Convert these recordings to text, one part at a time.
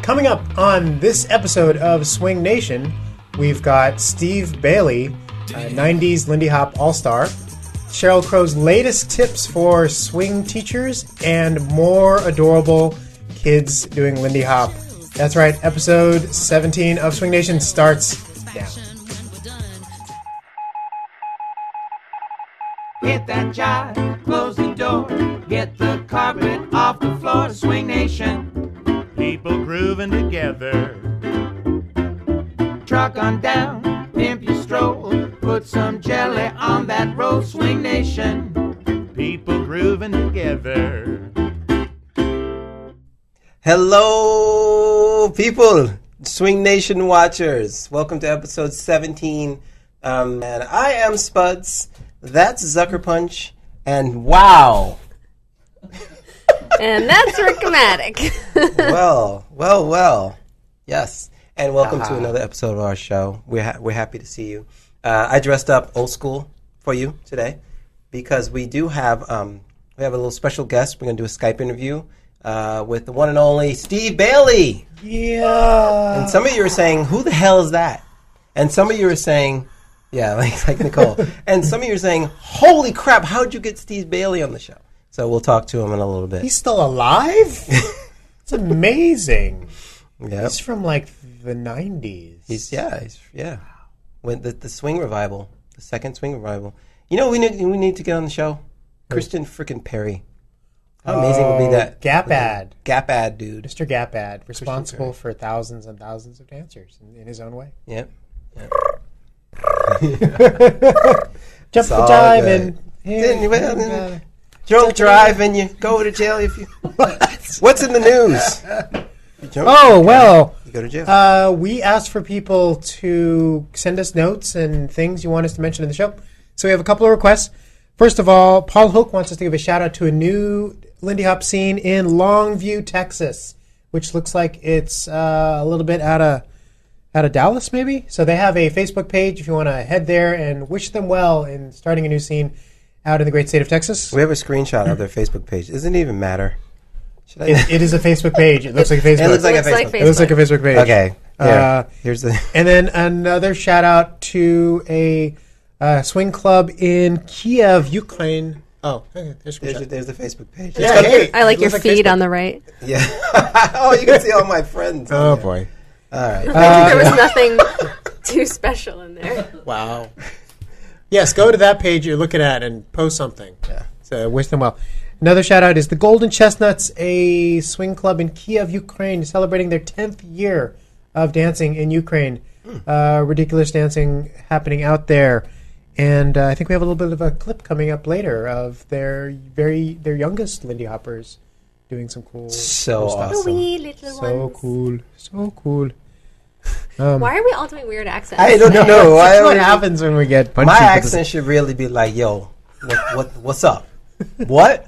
Coming up on this episode of Swing Nation, we've got Steve Bailey, 90s Lindy Hop All-Star, Sheryl Crow's latest tips for swing teachers, and more adorable kids doing Lindy Hop. That's right, episode 17 of Swing Nation starts now. Hit that jive, close the door, get the carpet off the floor. Swing Nation, people grooving together. truck on down, pimp your stroll, put some jelly on that roll. Swing Nation, People grooving together. Hello, people, Swing Nation watchers. Welcome to episode 17. And I am Spuds. That's Zucker Punch. And wow. And that's Rickomatic. Well. Yes. And welcome to another episode of our show. We're happy to see you. I dressed up old school for you today because we do have a little special guest. We're going to do a Skype interview with the one and only Steve Bailey. Yeah. And some of you are saying, who the hell is that? And some of you are saying, yeah, like Nicole. And some of you are saying, holy crap, how'd you get Steve Bailey on the show? So we'll talk to him in a little bit. He's still alive? It's amazing. Yep. He's from like the 90s. He's when the swing revival, the second swing revival. You know, we need to get on the show. Christian frickin' Perry. How amazing would be that? Gap ad. Gap ad, dude. Mr. Gap ad, responsible for thousands and thousands of dancers in his own way. Yep. Jump the all dive good. and Drunk drive and you go to jail if you. What's in the news? Oh, well, You go to jail. we asked for people to send us notes and things you want us to mention in the show. So we have a couple of requests. First of all, Paul Hoke wants us to give a shout out to a new Lindy Hop scene in Longview, Texas, which looks like it's a little bit out of Dallas, maybe. So they have a Facebook page if you want to head there and wish them well in starting a new scene out in the great state of Texas. We have a screenshot of their Facebook page. Doesn't it even matter? Should I? It is a Facebook page. It looks like Facebook. It looks like a Looks like Facebook. It looks like a Facebook page. Okay. Here. Here's the. And then another shout out to a swing club in Kiev, Ukraine. Oh, okay, there's There's the Facebook page. Yeah, hey, I like it your looks feed Facebook. on the right. Yeah. Oh, you can see all my friends. Oh boy! All right. There was nothing too special in there. Wow. Yes, go to that page you're looking at and post something. Yeah. So wish them well. Another shout out is the Golden Chestnuts, a swing club in Kiev, Ukraine, celebrating their 10th year of dancing in Ukraine. Ridiculous dancing happening out there. And I think we have a little bit of a clip coming up later of their youngest Lindy Hoppers doing some cool So stuff. awesome. Wee little So ones. cool. Why are we all doing weird accents? I don't know. That's what happens when we get punchy. My for this- accent should really be like, "Yo, what's up? What?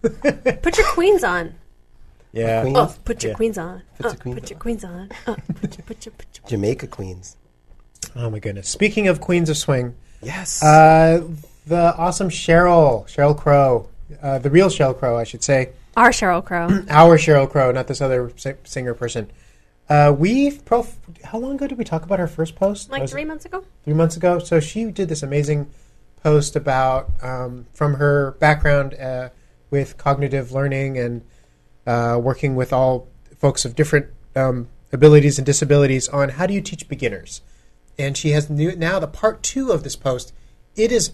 Put your queens on. Yeah. Queens? Oh, put your Yeah. queens on. Put your queens Put your on. queens on. Put your Jamaica Queens. Oh my goodness. Speaking of Queens of Swing, Yes. the awesome Sheryl Crow, the real Sheryl Crow, I should say. Our Sheryl Crow. Our Sheryl Crow, not this other singer person. How long ago did we talk about her first post? Like Was it 3 months ago? 3 months ago. So she did this amazing post about from her background with cognitive learning and working with all folks of different abilities and disabilities on how do you teach beginners. And she has now the part 2 of this post. It is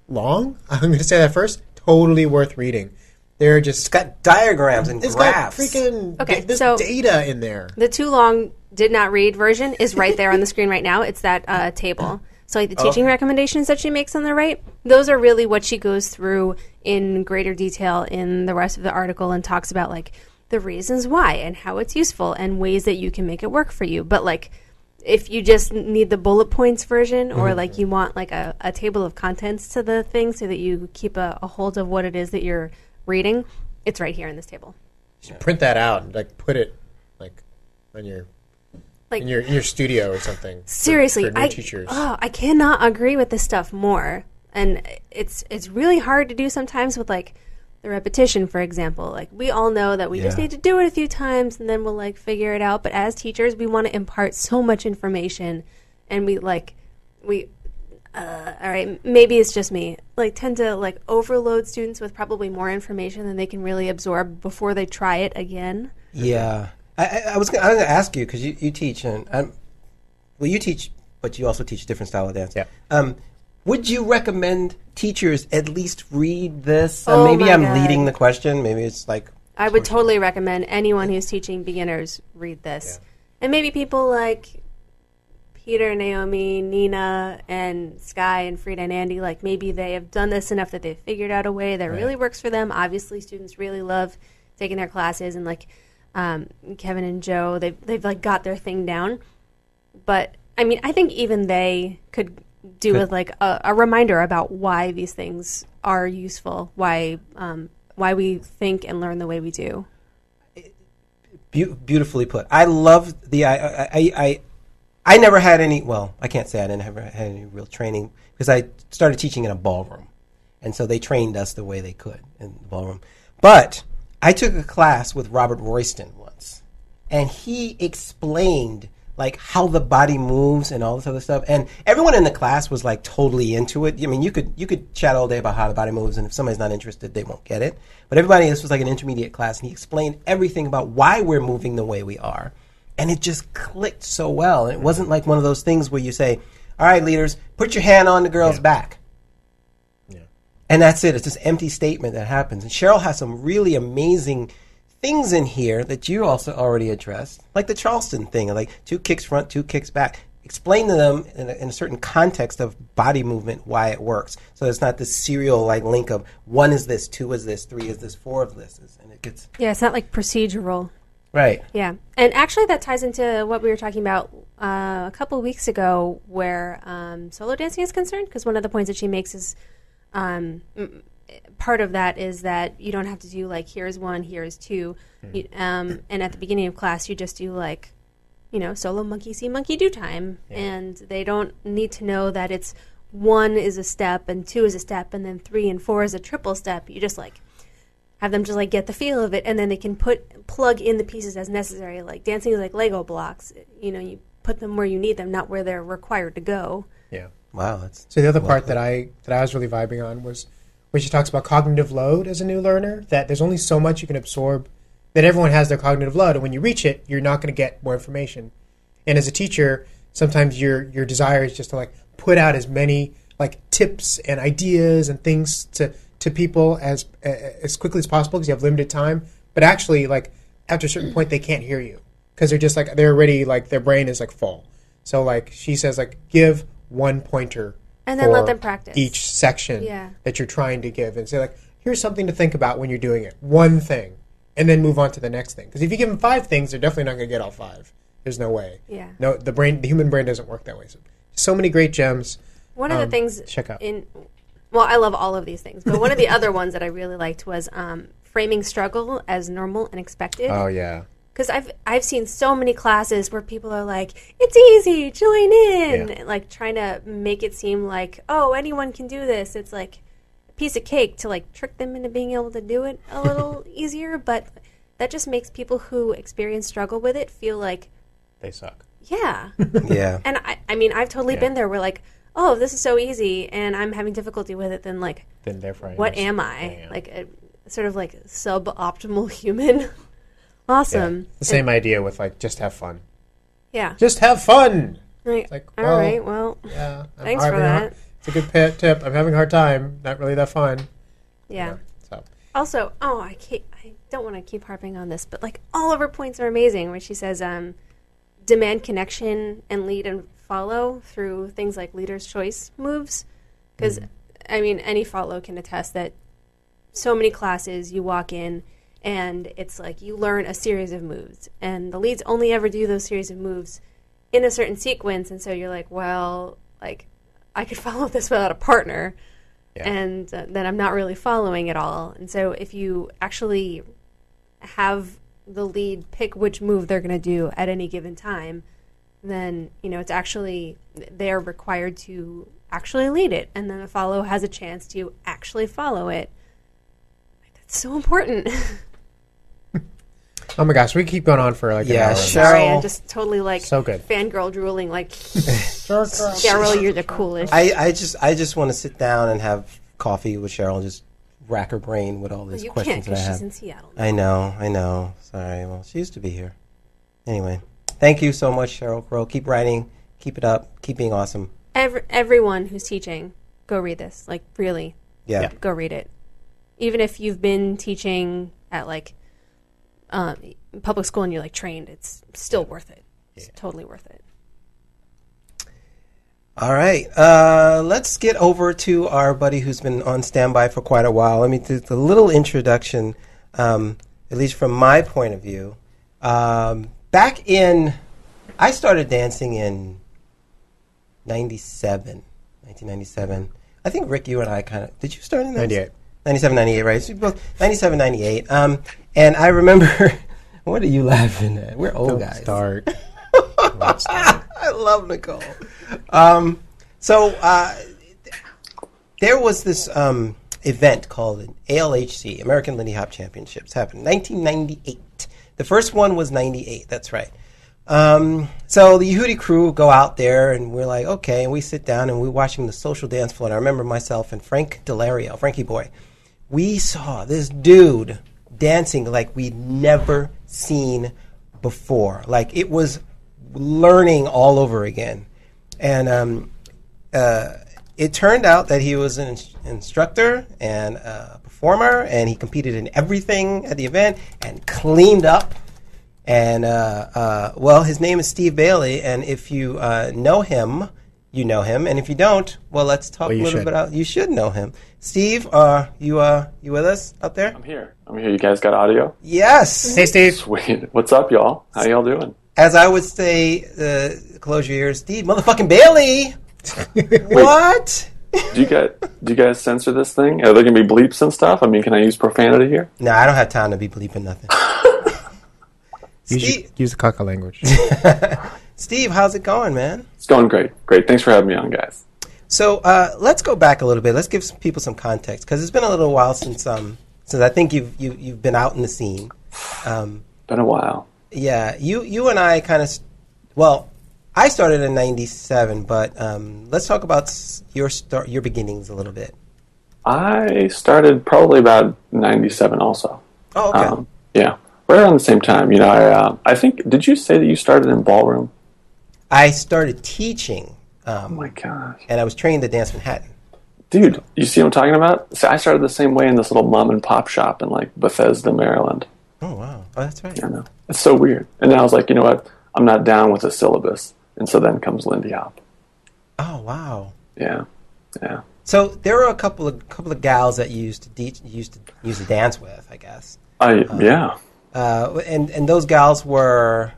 long. I'm going to say that first. Totally worth reading. They're just it's got diagrams and it's graphs. got freaking Okay, there's so- data in there. The too long did not read version is right there on the screen right now. It's that table. So like the teaching recommendations that she makes on the right, those are really what she goes through in greater detail in the rest of the article and talks about like the reasons why and how it's useful and ways that you can make it work for you. But like if you just need the bullet points version or like you want like a table of contents to the thing so that you keep a hold of what it is that you're reading, it's right here in this table. You should print that out and like put it like on your Like in your studio or something. seriously, for new teachers. I cannot agree with this stuff more. And it's really hard to do sometimes with like the repetition, for example. Like, we all know that we just need to do it a few times and then we'll, like, figure it out. But as teachers, we want to impart so much information, and all right, maybe it's just me, like, tend to, like, overload students with probably more information than they can really absorb before they try it again. Yeah. I was going to ask you, because you teach, and you teach, but you also teach a different style of dance. Yeah. Would you recommend teachers at least read this? Oh Maybe my I'm God. leading the question. Maybe it's like... I would totally recommend anyone who's teaching beginners read this. Yeah. And maybe people like Peter, Naomi, Nina, and Sky, and Frida and Andy, like, maybe they have done this enough that they've figured out a way that really works for them. Obviously, students really love taking their classes, and, like, Kevin and Joe, they've like, got their thing down. But, I mean, I think even they could do with, like, a reminder about why these things are useful, why we think and learn the way we do. Beautifully put. I love the... I never had any... Well, I can't say I didn't ever had any real training, because I started teaching in a ballroom. And so they trained us the way they could in the ballroom. But I took a class with Robert Royston once, and he explained, like, how the body moves and all this other stuff. And everyone in the class was, like, totally into it. I mean, you could chat all day about how the body moves, and if somebody's not interested, they won't get it. But everybody, this was like an intermediate class, and he explained everything about why we're moving the way we are. And it just clicked so well. And it wasn't like one of those things where you say, all right, leaders, put your hand on the girl's back. Yeah. And that's it. It's this empty statement that happens. And Cheryl has some really amazing things in here that you also already addressed, like the Charleston thing, like 2 kicks front, 2 kicks back. Explain to them in a certain context of body movement why it works. So it's not this serial like link of 1 is this, 2 is this, 3 is this, 4 of this. And it gets... Yeah, it's not like procedural. Right. Yeah. And actually that ties into what we were talking about a couple of weeks ago, where solo dancing is concerned, because one of the points that she makes is part of that is that you don't have to do, like, here's 1, here's 2. And at the beginning of class, you just do, like, you know, solo monkey see, monkey do time. Yeah. And they don't need to know that it's 1 is a step and 2 is a step and then 3 and 4 is a triple step. You just, like, have them just, like, get the feel of it, and then they can plug in the pieces as necessary. Like, dancing is like Lego blocks. You know, you put them where you need them, not where they're required to go. Yeah. Wow. That's so the other part that I was really vibing on was when she talks about cognitive load as a new learner, that there's only so much you can absorb, that everyone has their cognitive load, and when you reach it, you're not going to get more information. And as a teacher, sometimes your desire is just to, like, put out as many, like, tips and ideas and things to people as quickly as possible, because you have limited time. But actually, like, after a certain point, they can't hear you, because they're just, like, they're already, like, their brain is, like, full. So, like, she says, like, give 1 pointer and then let them practice each section that you're trying to give, and say, like, here's something to think about when you're doing it. 1 thing, and then move on to the next thing. Because if you give them 5 things, they're definitely not going to get all 5. There's no way. Yeah. No, the human brain doesn't work that way. So many great gems. One of the things check out. Well, I love all of these things, but one of the other ones that I really liked was framing struggle as normal and expected. Oh, yeah. Because I've seen so many classes where people are like, it's easy, join in, like, trying to make it seem like, oh, anyone can do this. It's like a piece of cake to, like, trick them into being able to do it a little easier, but that just makes people who experience struggle with it feel like they suck. Yeah. Yeah. And I mean, I've totally been there where, like, oh, this is so easy, and I'm having difficulty with it, then, like, then therefore what am I? Yeah. Like, a sort of, like, suboptimal human. Awesome. Yeah. The same idea with, like, just have fun. Yeah. Just have fun. Right. Like, all right, well, yeah, thanks for that. It's a good tip. I'm having a hard time. Not really that fun. Yeah. So. Also, I don't want to keep harping on this, but, like, all of her points are amazing, where she says demand connection and lead and follow through things like leader's choice moves. Because, I mean, any follow can attest that so many classes you walk in and it's like you learn a series of moves, and the leads only ever do those series of moves in a certain sequence, and so you're like, well, like, I could follow this without a partner, and then I'm not really following at all. And so if you actually have the lead pick which move they're going to do at any given time, then, you know, it's actually, they're required to actually lead it, and then the follow has a chance to actually follow it. It's so important. Oh my gosh, we keep going on for like an hour. Sorry, I'm just totally like So good. fangirl drooling. Like, Cheryl, you're the coolest. I just want to sit down and have coffee with Cheryl and just rack her brain with all these you questions can't that I because have. she's in Seattle. I know. Sorry. Well, she used to be here. Anyway, thank you so much, Cheryl Crow. Keep writing. Keep it up. Keep being awesome. Everyone who's teaching, go read this. Like, really, Yeah. go read it. Even if you've been teaching at like public school and you're like trained, it's still worth it. It's totally worth it. All right. Let's get over to our buddy who's been on standby for quite a while. Let me do a little introduction, at least from my point of view. I started dancing in 1997. I think, Rick, you and I did you start in 98. 97, 98, right? So both 97, 98. And I remember, what are you laughing at? We're old guys. Start. I love Nicole. There was this event called ALHC, American Lindy Hop Championships, happened in 1998. The first one was 98, that's right. So the Yehudi crew go out there, and we're like, okay, and we sit down, and we're watching the social dance floor, and I remember myself and Frank Delario, Frankie Boy, we saw this dude dancing like we'd never seen before. Like, it was learning all over again. And it turned out that he was an instructor and a performer, and he competed in everything at the event and cleaned up. And, well, his name is Steve Bailey, and if you know him, you know him. And if you don't, well, let's talk a little bit about. You should know him. Steve, you with us out there? I'm here. You guys got audio? Yes. Hey, Steve. Sweet. What's up, y'all? How y'all doing? As I would say, close your ears, Steve, motherfucking Bailey. What? Do you guys censor this thing? Are there gonna be bleeps and stuff? I mean, can I use profanity here? No, I don't have time to be bleeping nothing. Use the caca language. Steve, how's it going, man? It's going great. Great. Thanks for having me on, guys. So let's go back a little bit. Let's give some people some context, because it's been a little while since I think you've been out in the scene. Been a while. Yeah, you and I kind of, well, I started in '97, but let's talk about your beginnings a little bit. I started probably about '97 also. Oh, okay. Yeah, right around the same time. You know, I think, did you say that you started in ballroom? I started teaching. Oh my gosh. And I was trained at Dance Manhattan. Dude, you see what I'm talking about? See, I started the same way in this little mom and pop shop in like Bethesda, Maryland. Oh, wow. Oh, that's right. I know. It's so weird. And then I was like, you know what? I'm not down with the syllabus. And so then comes Lindy Hop. Oh, wow. Yeah. So there were a couple of gals that you used to dance with, I guess. Yeah. And those gals were.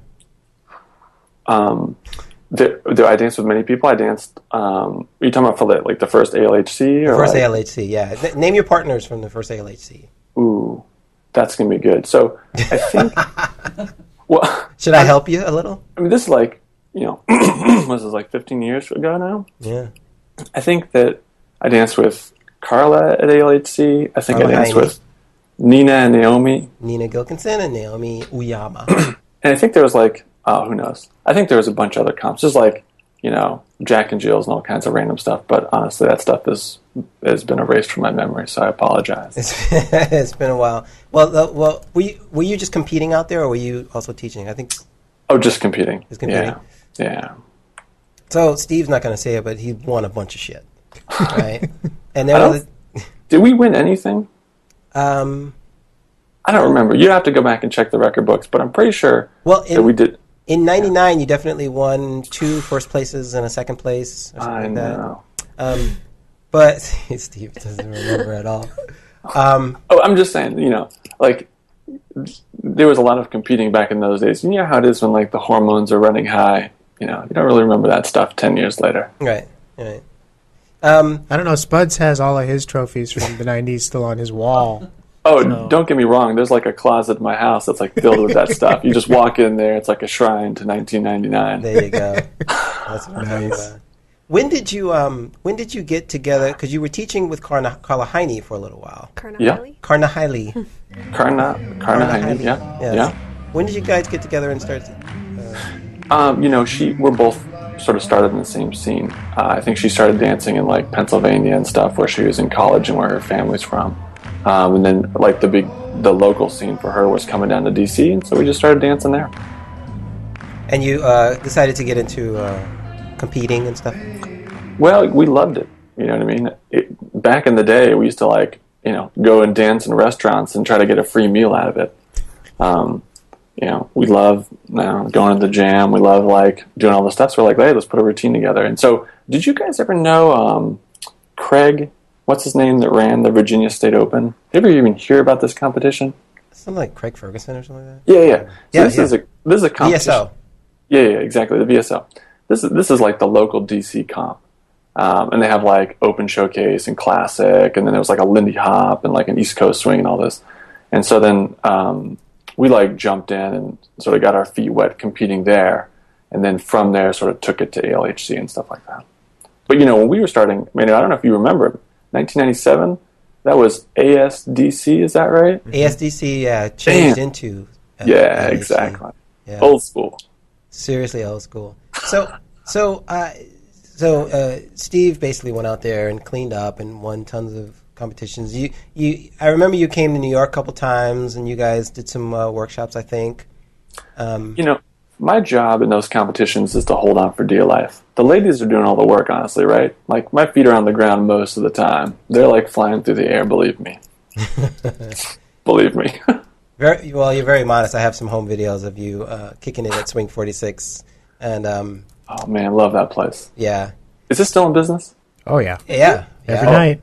I danced with many people. I danced. Are you talking about for the first ALHC? Or first ALHC, yeah. Name your partners from the first ALHC. Ooh, that's gonna be good. So I think. Well, should I help you a little? I mean, this is like, was this like 15 years ago now? Yeah. I think that I danced with Carla at ALHC. I think I danced with Nina and Naomi. Nina Gilkinson and Naomi Uyama. And I think there was who knows? I think there was a bunch of other comps, just like, Jack and Jill's and all kinds of random stuff. But honestly, that stuff has been erased from my memory, so I apologize. It's been a while. Well, were you just competing out there, or were you also teaching? I think. Oh, just competing. Just competing. Yeah. So Steve's not going to say it, but he won a bunch of shit, right? And did we win anything? I don't remember. You'd have to go back and check the record books, but I'm pretty sure that we did. In '99, you definitely won 2 first places and a second place. Or something I know. But Steve doesn't remember at all. I'm just saying, there was a lot of competing back in those days. You know how it is when the hormones are running high. You don't really remember that stuff 10 years later. Right. I don't know. Spuds has all of his trophies from the '90s still on his wall. Oh, don't get me wrong. There's a closet in my house that's filled with that stuff. You just walk in there, it's like a shrine to 1999. There you go. That's what I'm talking about. when did you get together? Because you were teaching with Carla Heine for a little while. Carnelli? Carla Heine. Karna Heine, yeah. Yes. Yeah. When did you guys get together and start? We're both sort of started in the same scene. I think she started dancing in like Pennsylvania and stuff, where she was in college and where her family's from. And then like the local scene for her was coming down to DC, and so we just started dancing there. And you decided to get into competing and stuff? Well, we loved it. You know what I mean? Back in the day, we used to like, go and dance in restaurants and try to get a free meal out of it. We love going to the jam. We love like doing all the stuff. So we're like, hey, let's put a routine together. And so, did you guys ever know Craig? What's his name that ran the Virginia State Open? Did you ever even hear about this competition? Something like Craig Ferguson or something like that. Yeah. This is a competition. VSO. Yeah, exactly. The VSO. This is like the local DC comp. And they have like Open Showcase and Classic, and then there was like a Lindy Hop and like an East Coast Swing and all this. And so then we like jumped in and sort of got our feet wet competing there, and then from there sort of took it to ALHC and stuff like that. But when we were starting, I don't know if you remember, 1997, that was ASDC, is that right? ASDC changed into yeah, ALHC. Exactly. Yeah. Old school. Seriously old school. So Steve basically went out there and cleaned up and won tons of competitions. I remember you came to New York a couple times, and you guys did some workshops, I think. My job in those competitions is to hold on for dear life. The ladies are doing all the work, honestly, right? Like, my feet are on the ground most of the time. They're like flying through the air, believe me. Believe me. Well, you're very modest. I have some home videos of you kicking it at Swing 46. And oh, man, I love that place. Yeah. Is this still in business? Oh, yeah. Yeah. Every night.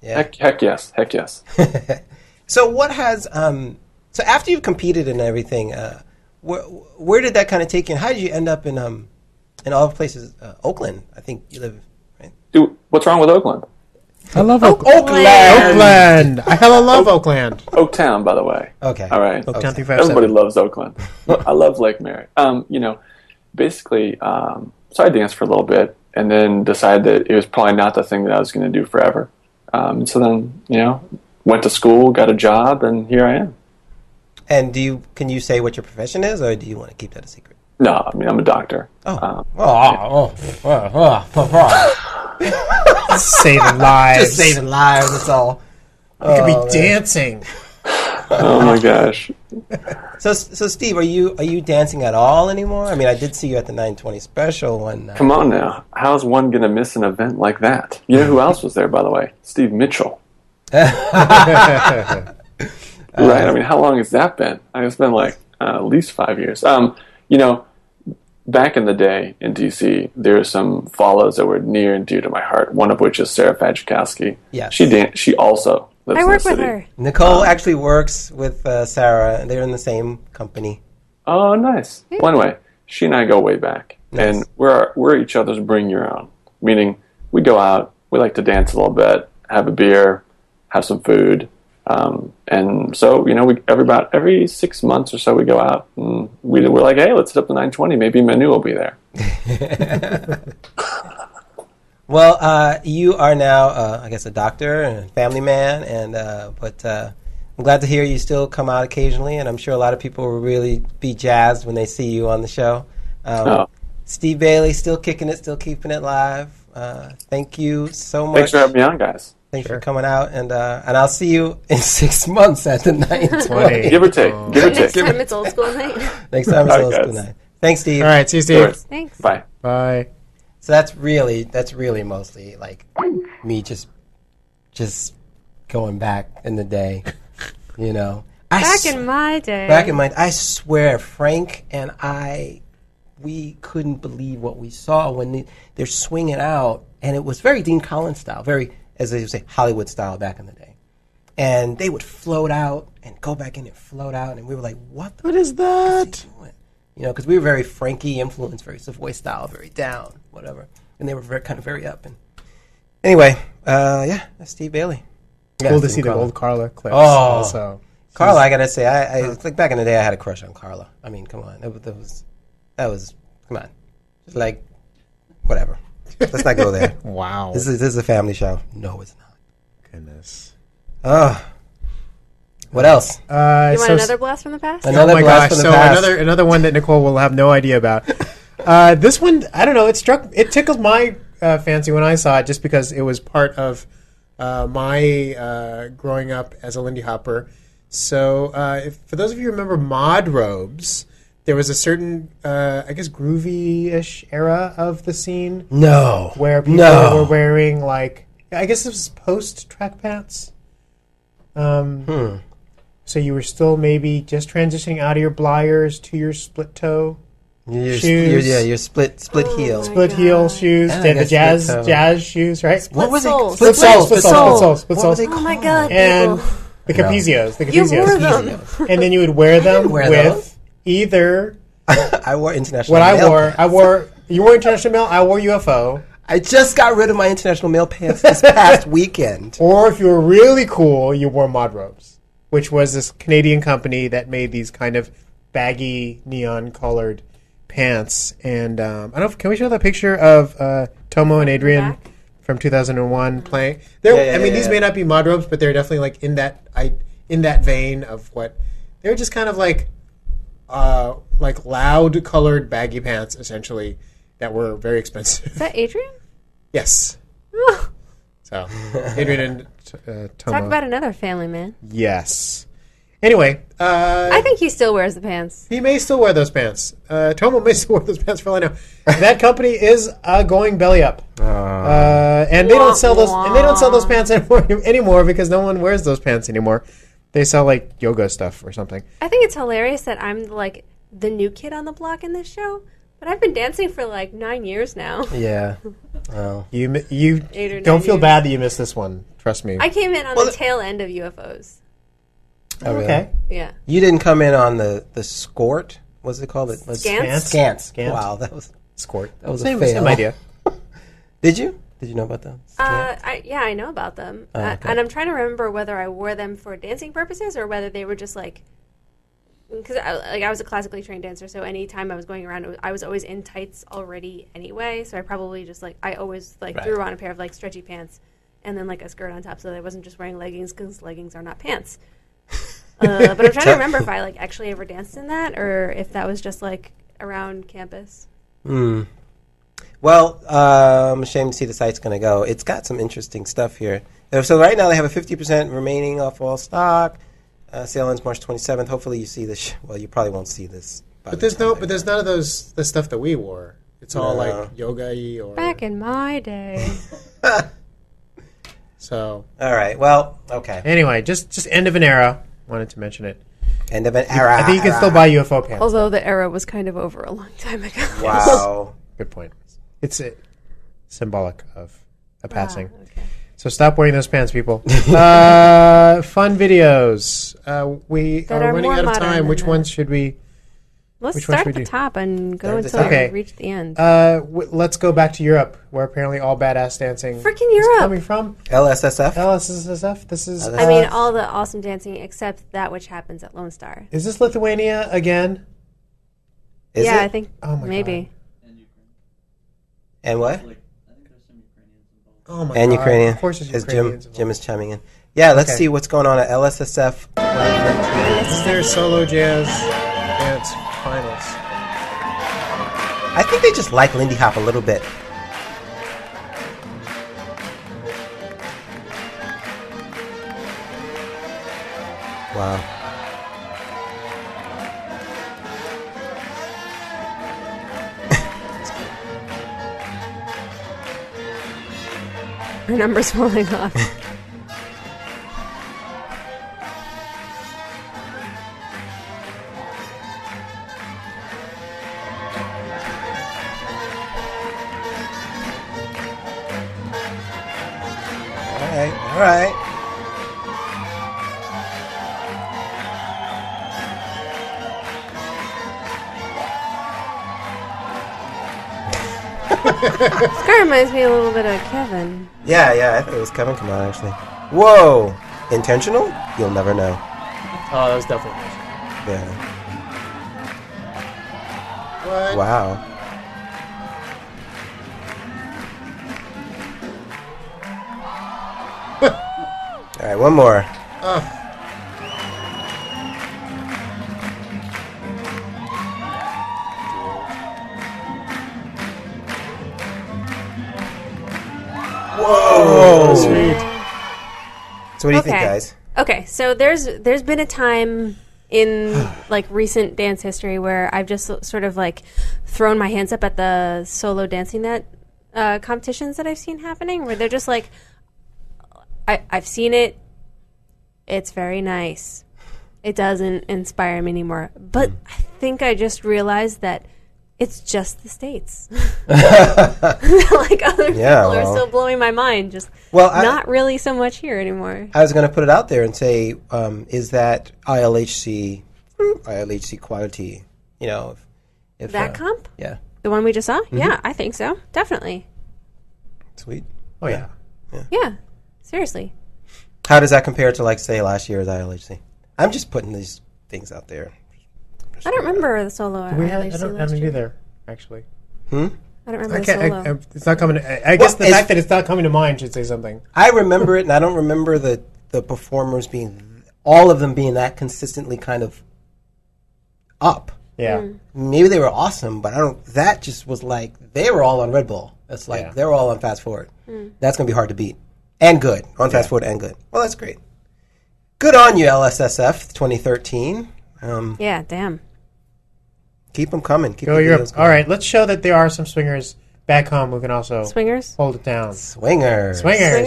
Yeah. Heck yes. Heck yes. So what has so after you've competed and everything, where did that kind of take you, and how did you end up in all the places? Oakland, I think you live, right? Dude, what's wrong with Oakland? I love Oakland. Oakland. I hella love Oakland. Oaktown, by the way. Okay. All right. Oaktown 357. Everybody loves Oakland. I love Lake Mary. Basically, so I danced for a little bit and then decided that it was probably not the thing that I was going to do forever. So then, went to school, got a job, and here I am. And can you say what your profession is, or do you want to keep that a secret? No, I'm a doctor. Saving lives. Just saving lives, that's all. You could be dancing. Oh my gosh. So Steve, are you dancing at all anymore? I mean, I did see you at the 920 special one night. Come on now. How's one going to miss an event like that? You know who else was there, by the way? Steve Mitchell. Right? I mean, how long has that been? It's been like at least 5 years. Back in the day in DC, there were some follows that were near and dear to my heart. One of which is Sarah Fajikowski. Yes. She also lives I in work the with city. her. Nicole actually works with Sarah, and they're in the same company. Oh, nice. Well, anyway, she and I go way back, Nice. and we're each other's bring your own. Meaning, we go out, we like to dance a little bit, have a beer, have some food, and so we every 6 months or so we go out, and we're like, hey, let's hit up the 920. Maybe Manu will be there. Well, you are now, I guess, a doctor and a family man, and but I'm glad to hear you still come out occasionally, and I'm sure a lot of people will really be jazzed when they see you on the show. Steve Bailey, still kicking it, still keeping it live. Thank you so much. Thanks for having me on, guys. Thanks for coming out, and I'll see you in 6 months at the 920. Give or take. Give or Next take. time it's old school night. Next time it's All right, old school guys. night. Thanks, Steve. All right, see you, Steve. Thanks. Bye. Bye. So that's really mostly like me just going back in the day, Back in my day. I swear, Frank and we couldn't believe what we saw when they're swinging out, and it was very Dean Collins style, very, as they would say, Hollywood style back in the day. And they would float out and go back in and float out, and we were like, what is that? is he doing? Because we were very Frankie influenced, very Savoy style, very down, whatever. And they were very up. And anyway, that's Steve Bailey. Cool to see the old Carla clips. Oh. Also. Carla, I gotta say, I like back in the day, I had a crush on Carla. I mean, come on, that was come on, just like whatever. Let's not go there. Wow. This is a family show. No, it's not. Goodness. What else? You want another blast from the past? Another Oh my blast gosh! from the So past. another one that Nicole will have no idea about. This one, I don't know. It tickled my fancy when I saw it, just because it was part of my growing up as a Lindy Hopper. So, for those of you who remember mod robes, there was a certain, I guess, groovy-ish era of the scene No. where people No. were wearing, like, I guess this was post-track pants. So you were still maybe just transitioning out of your Blyers to your split toe, shoes. Your split heel. split heel shoes, Yeah, I and the guess split toe. jazz shoes, right? What were they? soles. Split soles, split soles, split What were soles. they Oh my called? god, And people. the Capizios, the You wore Capizios. them. And then you would wear them wear with those. either I wore international. what I male wore. pants. You wore international mail. I wore UFO. I just got rid of my international male pants this past weekend. Or if you were really cool, you wore Mod Robes, which was this Canadian company that made these kind of baggy neon colored pants. And I don't know. Can we show that picture of Tomo and Adrian Back? from 2001 playing? Yeah, These may not be Mod Robes, but they're definitely like in that vein of what they're just kind of like loud colored baggy pants essentially that were very expensive. Is that Adrian? Yes. So Adrian and Tomo. Talk about another family man. Yes. Anyway, I think he still wears the pants. he may still wear those pants. Tomo may still wear those pants for all I know. That company is going belly up, and they don't sell those. And they don't sell those pants anymore because no one wears those pants anymore. They sell like yoga stuff or something. I think it's hilarious that I'm like the new kid on the block in this show, but I've been dancing for like 9 years now. Yeah. Well, You 8 or 9 don't feel years. bad that you missed this one. Trust me. I came in on Well, the tail end of UFOs. oh, really? Okay. Yeah. You didn't come in on the skort. What's it called? Scants? Scants. Scants. Wow, that was. Skort. That was a same, fail. same idea. Did you? Did you know about that? I know about them, okay. and I'm trying to remember whether I wore them for dancing purposes or whether they were just like, because I was a classically trained dancer, so anytime I was going around, I was always in tights already anyway. So I probably just I always threw on a pair of like stretchy pants and then like a skirt on top, so that I wasn't just wearing leggings because leggings are not pants. But I'm trying to remember if I like actually ever danced in that or if that was just like around campus. Well, I'm ashamed to see the site's going to go. It's got some interesting stuff here. So right now they have a 50% remaining off all stock. Sale ends March 27th. Hopefully you see this. Well, you probably won't see this. But there's none of the stuff that we wore. It's all No. like yoga-y or Back in my day. so. All right. Well, okay. Anyway, just end of an era. Wanted to mention it. End of an era. I think you can still buy UFO pants. Although the era was kind of over a long time ago. Wow. Good point. It's symbolic of a passing. Okay. So stop wearing those pants, people. Fun videos. We That are are running more out of modern time. than Which that. ones should we? Let's Which one start should at we the do? top and go Start at the until top. Okay. we reach the end. Let's go back to Europe, where apparently all badass dancing Freaking is Europe! coming from. LSSF. LSSF. This is. I mean, all the awesome dancing except that which happens at Lone Star. Is this Lithuania again? Is yeah, it? I think Oh my maybe. And what? Oh my And god! Ukrainian. Of course, it's As Ukrainians. Jim is chiming in. Yeah, let's Okay. see what's going on at LSSF. This is their solo jazz dance finals. I think they just like Lindy Hop a little bit. Wow. Her number's falling off. All right. This guy reminds me a little bit of Kevin. Yeah, I thought it was Kevin Come on, actually. Whoa! Intentional? You'll never know. Oh, that was definitely. Yeah. What? Wow. All right, one more. Whoa! Sweet. So what do you think, guys? Okay, so there's been a time in like recent dance history where I've just sort of like thrown my hands up at the solo dancing that competitions that I've seen happening, where they're just like, I've seen it. It's very nice. It doesn't inspire me anymore. But I think I just realized that it's just the States. Like other people are still blowing my mind. Just not really so much here anymore. I was going to put it out there and say, is that ILHC quality? You know, if that comp? Yeah. The one we just saw? Yeah, I think so. Definitely. Sweet. Oh, yeah. Yeah. Seriously. How does that compare to, like, say, last year's ILHC? I'm just putting these things out there. I don't remember the solo. I don't either, actually. I don't remember the solo. It's not coming. I guess the fact that it's not coming to mind should say something. I remember it, and I don't remember the performers being, all of them being that consistently kind of up. Yeah. Maybe they were awesome, but that just was like, they were all on Red Bull. It's like, they were all on Fast Forward. That's going to be hard to beat. And good. On Fast Forward and good. Well, that's great. Good on you, LSSF 2013. Yeah, damn. Keep them coming. Go Europe. All right, let's show that there are some swingers back home who can also hold it down. Swingers.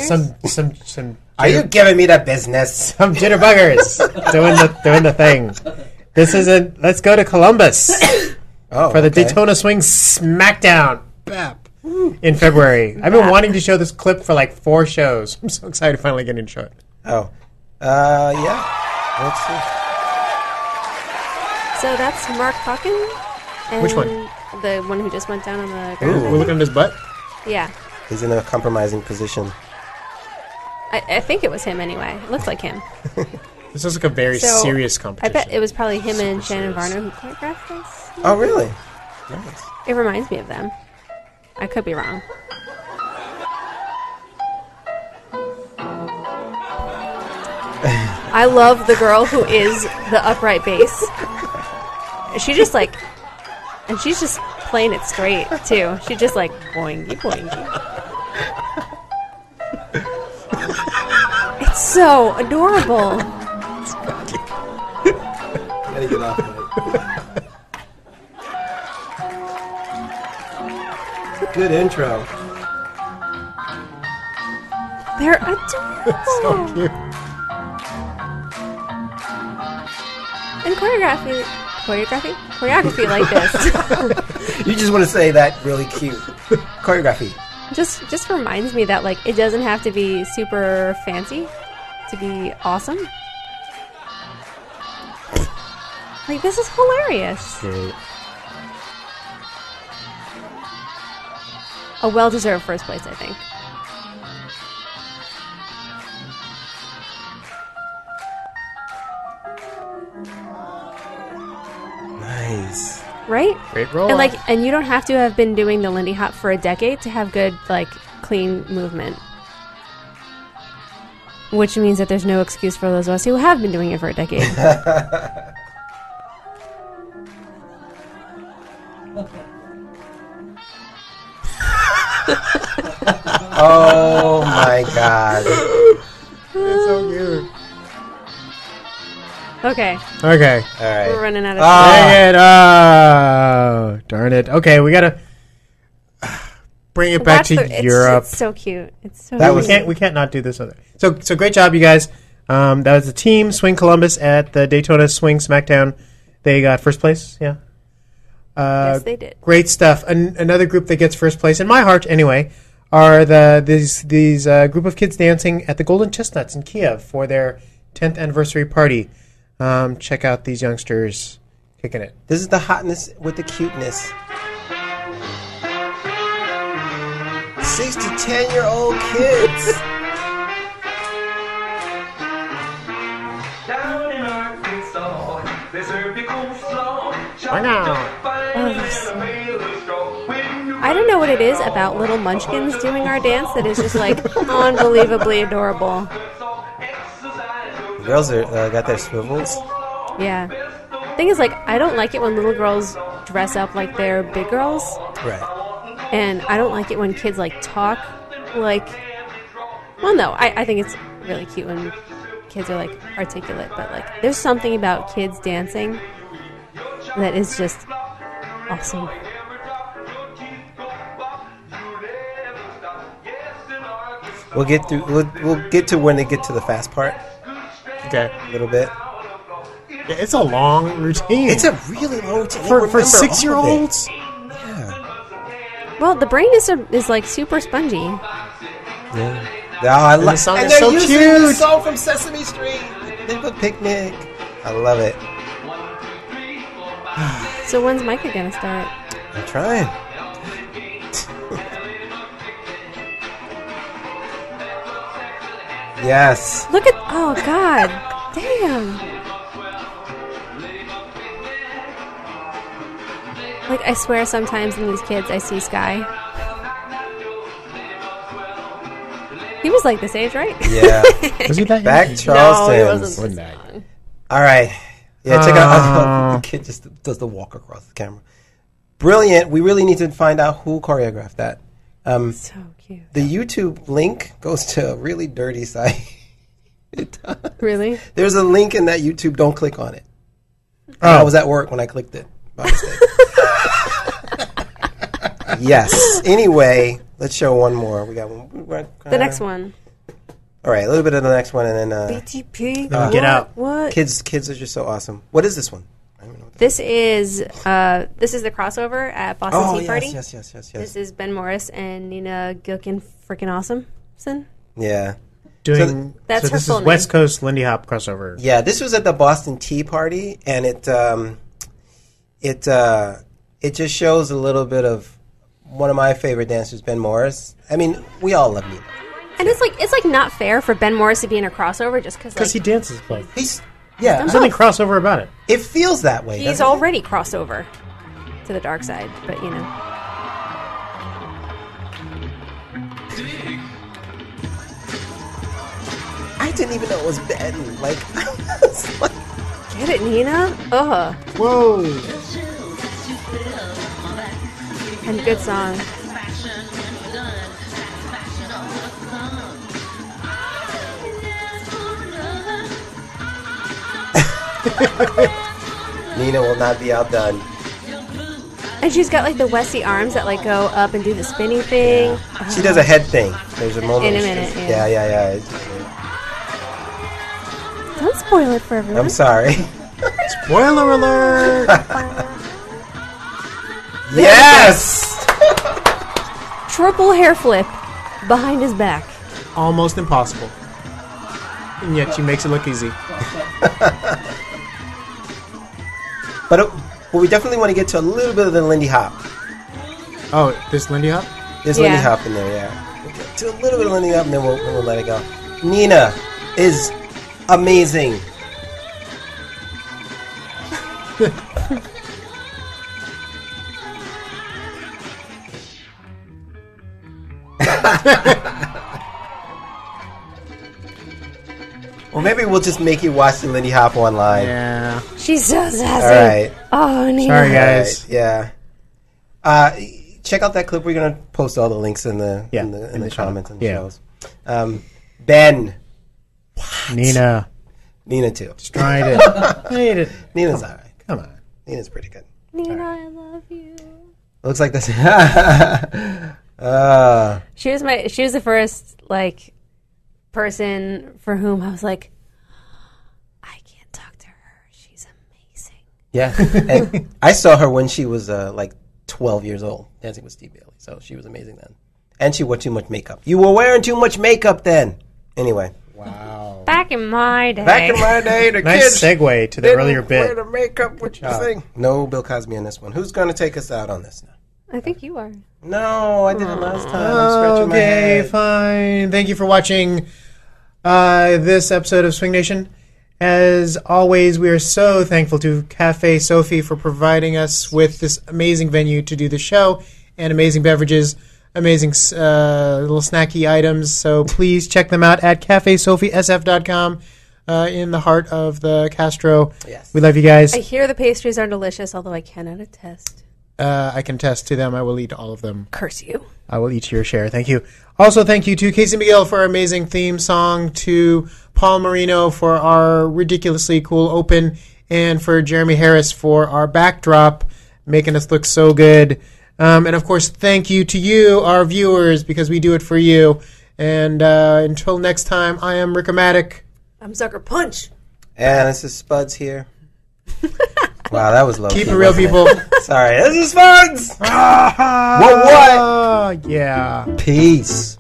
Some. Are you giving me the business? Some jitterbuggers doing the thing. This isn't. Let's go to Columbus for the Daytona Swing Smackdown in February. I've been wanting to show this clip for like 4 shows. I'm so excited finally getting to show it. Oh, yeah. Let's see. So that's Mark Hawkins. Which one? The one who just went down on the ground. We're looking at his butt? Yeah. He's in a compromising position. I think it was him anyway. It looks like him. This is like a very serious competition. I bet it was probably him and Shannon Varner who choreographed this. Oh, really? Nice. It reminds me of them. I could be wrong. I love the girl who is the upright bass. She just like, and she's just playing it straight too. She just like boingy boingy. It's so adorable. Gotta get off, Mike. Good intro. They're adorable. So cute. And choreography like this. You just want to say that really cute. Choreography. Just reminds me that like it doesn't have to be super fancy to be awesome. Like this is hilarious. Great. A well-deserved first place, I think. Nice. Right? Great roll. And you don't have to have been doing the Lindy Hop for a decade to have good, like, clean movement. Which means that there's no excuse for those of us who have been doing it for a decade. Oh my god. It's so cute. Okay. Okay. All right. We're running out of time. Dang it. Oh, darn it. Okay, we got to bring it back to Europe. It's so cute. It's so We can't not do this other. So great job, you guys. That was the team Swing Columbus at the Daytona Swing Smackdown. They got first place. Yeah. Yes, they did. Great stuff. Another group that gets first place, in my heart anyway, are these group of kids dancing at the Golden Chestnuts in Kiev for their 10th anniversary party. Check out these youngsters kicking it. This is the hotness with the cuteness. 6 to 10-year-old kids. Down in Arkansas, they serve you coleslaw. I don't know what it is about little munchkins doing our dance that is just like unbelievably adorable. Girls are got their swivels. Yeah. Thing is, like, I don't like it when little girls dress up like they're big girls. Right. And I don't like it when kids, like, talk like... Well, no, I think it's really cute when kids are, like, articulate. But, like, there's something about kids dancing that is just awesome. We'll get through. We'll get to when they get to the fast part Okay. a little bit. Yeah, it's a long routine. It's a really long routine. for Remember all of it. 6-year-olds. Yeah. Well, the brain is like, super spongy. Yeah. Oh, I love. the song And is they're so using the cute. song from Sesame Street. They put Picnic. I love it. So when's Micah gonna start? I'm trying. Yes. Look at... Oh, God. Damn. Like, I swear sometimes in these kids I see Sky. He was like this age, right? Yeah. Was he that Back young? Charleston. No, he wasn't Wasn't this that young. All right. Yeah, check out. The kid just does the walk across the camera. Brilliant. We really need to find out who choreographed that. So cute. The YouTube link goes to a really dirty site. It does. Really? There's a link in that YouTube. Don't click on it. Oh. I was at work when I clicked it by mistake. Yes. Anyway, let's show one more. We got one. The next one. All right, a little bit of the next one, and then BTP. Then we get out. What? kids are just so awesome. What is this one? I don't even know what This is the crossover at Boston Tea Party. yes. This is Ben Morris and Nina Gilkin freaking awesome. Yeah. Doing. That's so her this full is West Coast Lindy Hop crossover. Yeah, this was at the Boston Tea Party, and it just shows a little bit of one of my favorite dancers, Ben Morris. I mean, we all love Nina. And it's like not fair for Ben Morris to be in a crossover just because Because he dances. Like, He's there's something crossover about it. it feels that way. he's doesn't it? already crossover to the dark side. But you know, I didn't even know it was Ben. Like, I was like, get it, Nina? Ugh, Whoa. and good song. Nina will not be outdone. And she's got like the Westie arms that like go up and do the spinning thing. She does a head thing. There's a moment. In a where she minute, does- yeah. Yeah. Don't spoil it for everyone. I'm sorry. Spoiler alert. Yes. Triple hair flip behind his back. Almost impossible. And yet she makes it look easy. But we definitely want to get to a little bit of the Lindy Hop. Oh, this Lindy Hop? There's Yeah. Lindy Hop in there, yeah. We'll get to a little bit of Lindy Hop, and then we'll let it go. Nina is amazing. Or maybe we'll just make you watch the Lindy Hop online. Yeah. She's so sassy. All right. Oh, Nina. Sorry, guys. Yeah. Check out that clip. We're gonna post all the links in the Yeah, in the in the comments and the yeah. shows. Ben, Nina. Nina too. Tried it. Made it. Nina's all right. Come on. Nina's pretty good. Nina, I love you. Looks like this. She was the first like person for whom I was like, I can't talk to her. She's amazing. Yeah, and I saw her when she was like 12 years old, dancing with Steve Bailey. So she was amazing then. And she wore too much makeup. You were wearing too much makeup then. Anyway, Wow. Back in my day. back in my day, the Nice kids segue to the didn't earlier wear bit. the makeup with the thing. No Bill Cosby in this one. Who's going to take us out on this now? I think you are. No, I did it last time. I'm scratching my Okay, head. fine. Thank you for watching this episode of Swing Nation. As always, we are so thankful to Cafe Sophie for providing us with this amazing venue to do the show and amazing beverages, amazing little snacky items. So please check them out at cafesophiesf.com. in the heart of the Castro. Yes. We love you guys. I hear the pastries are delicious, although I cannot attest. I can attest to them. I will eat all of them. Curse you. I will eat your share. Thank you. Also, thank you to Casey McGill for our amazing theme song, to Paul Marino for our ridiculously cool open, and for Jeremy Harris for our backdrop, making us look so good. And, of course, thank you to you, our viewers, because we do it for you. And until next time, I am Rick-O-Matic. I'm Sucker Punch. And this is Spuds here. Wow, that was low. Keep it real, people. Sorry, this is Spuds. What? Yeah. Peace.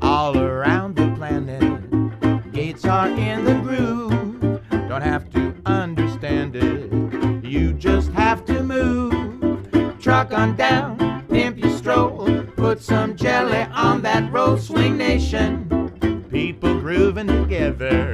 All around the planet, gates are in the groove. Don't have to understand it, you just have to move. Truck on down, pimp your stroll, put some jelly on that road, swing nation. People grooving together.